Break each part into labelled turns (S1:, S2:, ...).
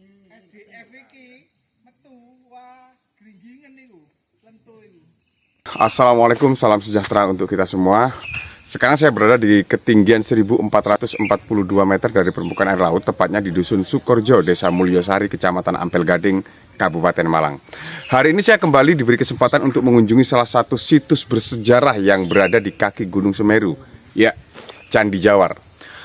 S1: SDF iki metu wah gringgingen niku, lentu iku.
S2: Assalamualaikum, salam sejahtera untuk kita semua. Sekarang saya berada di ketinggian 1442 meter dari permukaan air laut, tepatnya di Dusun Sukorjo, Desa Mulyosari, Kecamatan Ampel Gading, Kabupaten Malang. Hari ini saya kembali diberi kesempatan untuk mengunjungi salah satu situs bersejarah yang berada di kaki Gunung Semeru, ya, Candi Jawar.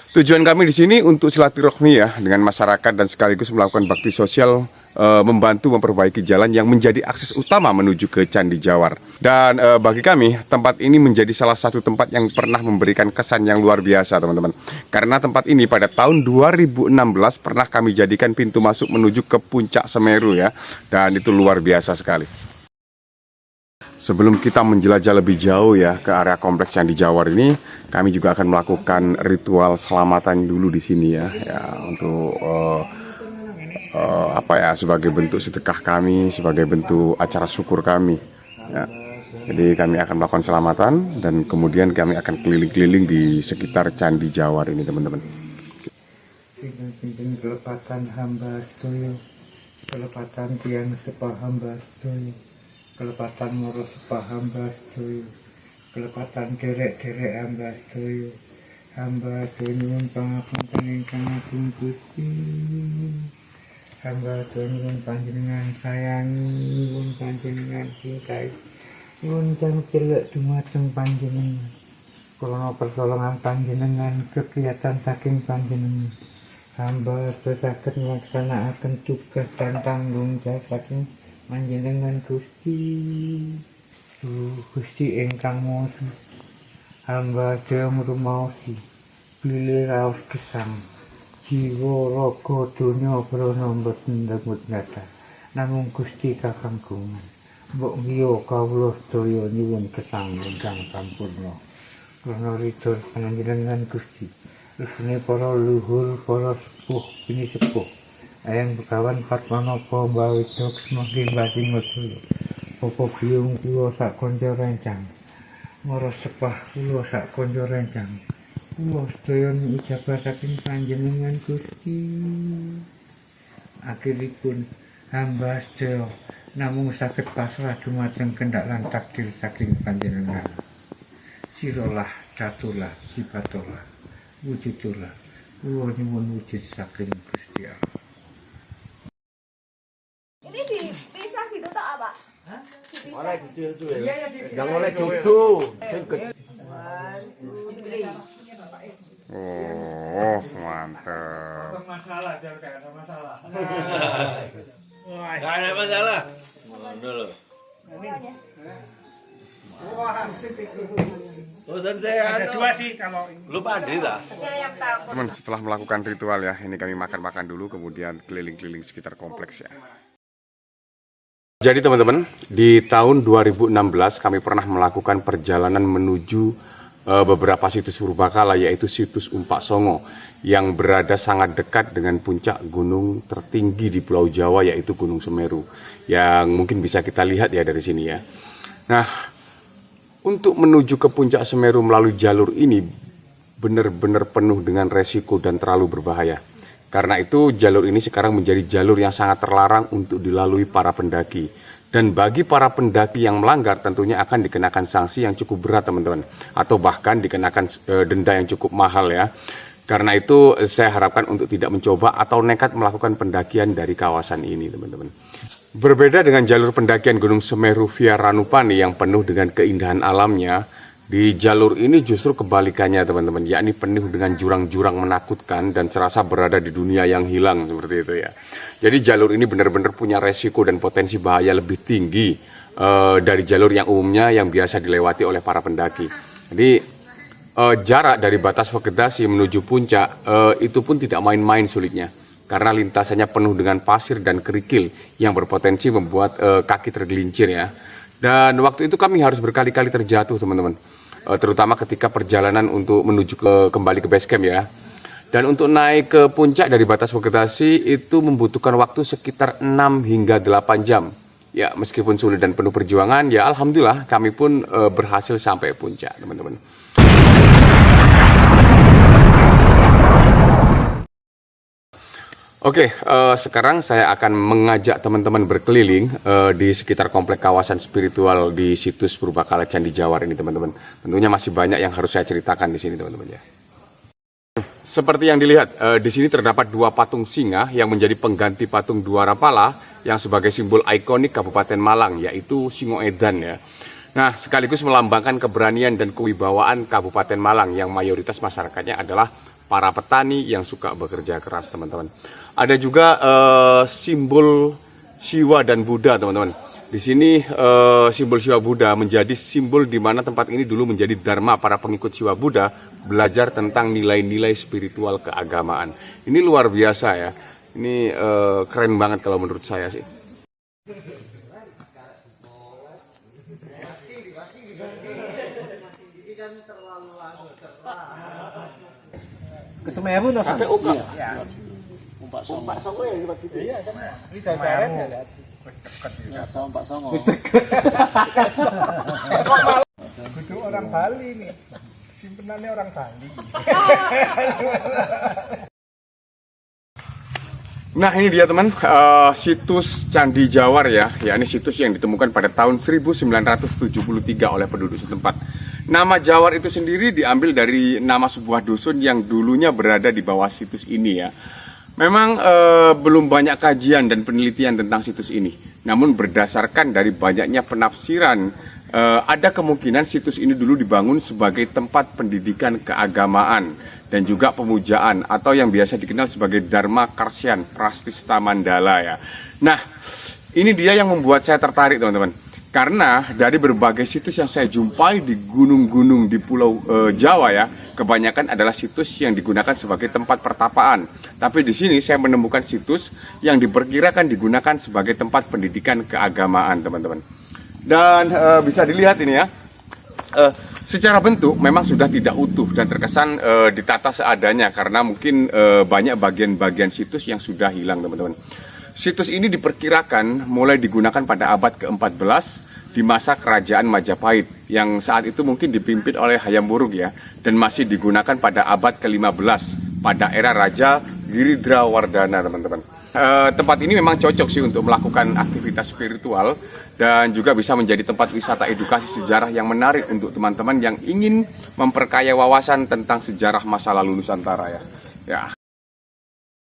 S2: Tujuan kami di sini untuk silaturahmi ya dengan masyarakat dan sekaligus melakukan bakti sosial, membantu memperbaiki jalan yang menjadi akses utama menuju ke Candi Jawar. Dan bagi kami, tempat ini menjadi salah satu tempat yang pernah memberikan kesan yang luar biasa, teman-teman. Karena tempat ini pada tahun 2016 pernah kami jadikan pintu masuk menuju ke puncak Semeru ya. Dan itu luar biasa sekali. Sebelum kita menjelajah lebih jauh ya ke area kompleks Candi Jawar ini, kami juga akan melakukan ritual selamatan dulu di sini ya, untuk sebagai bentuk sedekah kami, sebagai bentuk acara syukur kami. Ya. Jadi kami akan melakukan selamatan dan kemudian kami akan keliling-keliling di sekitar Candi Jawar ini, teman-teman.
S3: Pinten kelepatan hamba sedaya, kelepatan tiang sepah hamba sedaya, kelepatan moro sepah hamba sedaya, kelepatan derek-derek hamba sedaya. Hamba nyuwun pangapunten ingkang agung Gusti. Hamba nyuwun panjenengan sayangi, nyuwun panjenengan cintai, nyuwun celek dumateng panjenengan. Krana pertolongan panjenengan, kegiatan saking panjenengan, hamba saged melaksanakan tugas dan tanggung jawab saking panjenengan Gusti. Gusti ingkang moho, hamba sedaya rumaosi bilih raos gesang jiwa raga donya prana mboten ndemut ngata namung Gusti kakangungan. Mbok ngiyo kawula sedaya nyuwun gesang ingkang sampurna krana ridho panjenengan Gusti. Resune para luhur, para sepuh pinisepuh ayang Begawan Padmanaba Mbawidok semakin batin medul Bapak biyung kula sak kanca rencang, mara sepah kula sak kanca rencang, kula sedaya ijabah saking panjenengan Gusti. Akhiripun hamba sedaya namung saged pasrah dumateng kendhak lan takdir saking panjenengan. Sirolah datulah sibatolah wujudulah kula nyuwun wujud saking Gusti Allah.
S4: Ini dipisah gitu toh apa?
S5: Hah? Oleh kecil-kecil. Yang oleh dudu.
S2: Oh, mantap.
S1: Masalah, jangan ada masalah.
S5: Gak ada masalah. Dulu.
S1: Wah, asik itu.
S5: Bosan saya
S1: Ada dua sih kalau ini.
S5: lupa Andi tak?
S4: Yang tahu.
S2: Teman, setelah melakukan ritual ya, ini kami makan-makan dulu, kemudian keliling-keliling sekitar kompleks ya. Jadi teman-teman, di tahun 2016 kami pernah melakukan perjalanan menuju beberapa situs purbakala, yaitu situs Umpak Songo yang berada sangat dekat dengan puncak gunung tertinggi di Pulau Jawa, yaitu Gunung Semeru, yang mungkin bisa kita lihat ya dari sini ya. Nah, untuk menuju ke puncak Semeru melalui jalur ini benar-benar penuh dengan resiko dan terlalu berbahaya. Karena itu jalur ini sekarang menjadi jalur yang sangat terlarang untuk dilalui para pendaki. Dan bagi para pendaki yang melanggar tentunya akan dikenakan sanksi yang cukup berat, teman-teman. Atau bahkan dikenakan denda yang cukup mahal ya. Karena itu saya harapkan untuk tidak mencoba atau nekat melakukan pendakian dari kawasan ini, teman-teman. Berbeda dengan jalur pendakian Gunung Semeru via Ranupani yang penuh dengan keindahan alamnya, di jalur ini justru kebalikannya, teman-teman, yakni penuh dengan jurang-jurang menakutkan dan serasa berada di dunia yang hilang seperti itu ya. Jadi jalur ini benar-benar punya resiko dan potensi bahaya lebih tinggi dari jalur yang umumnya yang biasa dilewati oleh para pendaki. Jadi jarak dari batas vegetasi menuju puncak itu pun tidak main-main sulitnya. Karena lintasannya penuh dengan pasir dan kerikil yang berpotensi membuat kaki tergelincir ya. Dan waktu itu kami harus berkali-kali terjatuh, teman-teman. Terutama ketika perjalanan untuk menuju kembali ke base camp ya. Dan untuk naik ke puncak dari batas vegetasi itu membutuhkan waktu sekitar 6 hingga 8 jam. Ya, meskipun sulit dan penuh perjuangan, ya alhamdulillah kami pun berhasil sampai puncak, teman-teman. Oke, sekarang saya akan mengajak teman-teman berkeliling di sekitar komplek kawasan spiritual di situs Purbakala Candi Jawar ini, teman-teman. Tentunya masih banyak yang harus saya ceritakan di sini, teman-teman ya. Seperti yang dilihat, di sini terdapat dua patung singa yang menjadi pengganti patung Dwarapala yang sebagai simbol ikonik Kabupaten Malang, yaitu Singoedan ya. Nah, sekaligus melambangkan keberanian dan kewibawaan Kabupaten Malang yang mayoritas masyarakatnya adalah para petani yang suka bekerja keras, teman-teman. Ada juga simbol Siwa dan Buddha, teman-teman. Di sini simbol Siwa Buddha menjadi simbol di mana tempat ini dulu menjadi dharma para pengikut Siwa Buddha belajar tentang nilai-nilai spiritual keagamaan. Ini luar biasa ya. Ini keren banget kalau menurut saya sih.
S5: Ke Semeru no sampai Uka.
S1: Ya.
S5: Umpak songo ya lewat gitu.
S1: Iya sama. Ini jajaran ya lihat.
S5: Ya Umpak songo.
S1: Itu orang Bali nih. Simpenannya orang Bali.
S2: Nah, ini dia teman, situs Candi Jawar ya. Ya, ini situs yang ditemukan pada tahun 1973 oleh penduduk setempat. Nama Jawar itu sendiri diambil dari nama sebuah dusun yang dulunya berada di bawah situs ini ya. Memang belum banyak kajian dan penelitian tentang situs ini. Namun berdasarkan dari banyaknya penafsiran, ada kemungkinan situs ini dulu dibangun sebagai tempat pendidikan keagamaan dan juga pemujaan atau yang biasa dikenal sebagai Dharma Karsyan Prastista Mandala ya. Nah, ini dia yang membuat saya tertarik, teman-teman. Karena dari berbagai situs yang saya jumpai di gunung-gunung di Pulau Jawa ya, kebanyakan adalah situs yang digunakan sebagai tempat pertapaan. Tapi di sini saya menemukan situs yang diperkirakan digunakan sebagai tempat pendidikan keagamaan, teman-teman. Dan bisa dilihat ini ya, secara bentuk memang sudah tidak utuh dan terkesan ditata seadanya karena mungkin banyak bagian-bagian situs yang sudah hilang, teman-teman. Situs ini diperkirakan mulai digunakan pada abad ke-14 di masa kerajaan Majapahit yang saat itu mungkin dipimpin oleh Hayam Wuruk ya, dan masih digunakan pada abad ke-15 pada era Raja Giridrawardhana, teman-teman. Tempat ini memang cocok sih untuk melakukan aktivitas spiritual dan juga bisa menjadi tempat wisata edukasi sejarah yang menarik untuk teman-teman yang ingin memperkaya wawasan tentang sejarah masa lalu Nusantara ya.